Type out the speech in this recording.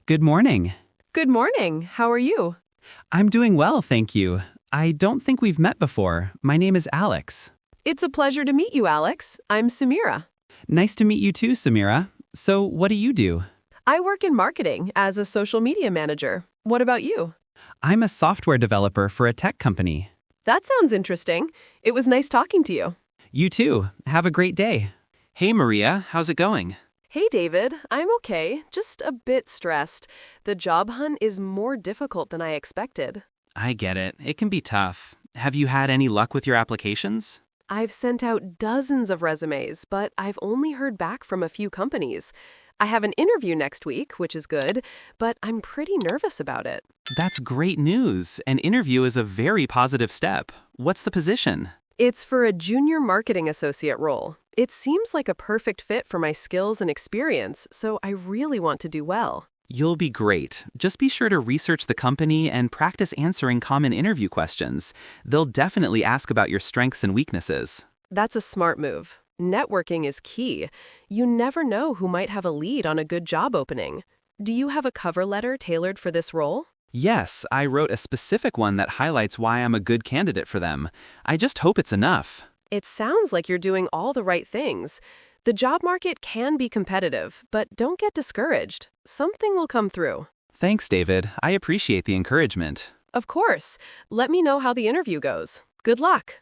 Good morning. Good morning. How are you? I'm doing well, thank you. I don't think we've met before. My name is Alex. It's a pleasure to meet you, Alex. I'm Samira. Nice to meet you too, Samira. So, what do you do? I work in marketing as a social media manager. What about you? I'm a software developer for a tech company. That sounds interesting. It was nice talking to you. You too. Have a great day. Hey, Maria, how's it going? Hey, David. I'm okay, just a bit stressed. The job hunt is more difficult than I expected. I get it. It can be tough. Have you had any luck with your applications? I've sent out dozens of resumes, but I've only heard back from a few companies. I have an interview next week, which is good, but I'm pretty nervous about it. That's great news. An interview is a very positive step. What's the position? It's for a junior marketing associate role. It seems like a perfect fit for my skills and experience, so I really want to do well. You'll be great. Just be sure to research the company and practice answering common interview questions. They'll definitely ask about your strengths and weaknesses. That's a smart move. Networking is key. You never know who might have a lead on a good job opening. Do you have a cover letter tailored for this role? Yes, I wrote a specific one that highlights why I'm a good candidate for them. I just hope it's enough. It sounds like you're doing all the right things. The job market can be competitive, but don't get discouraged. Something will come through. Thanks, David. I appreciate the encouragement. Of course. Let me know how the interview goes. Good luck.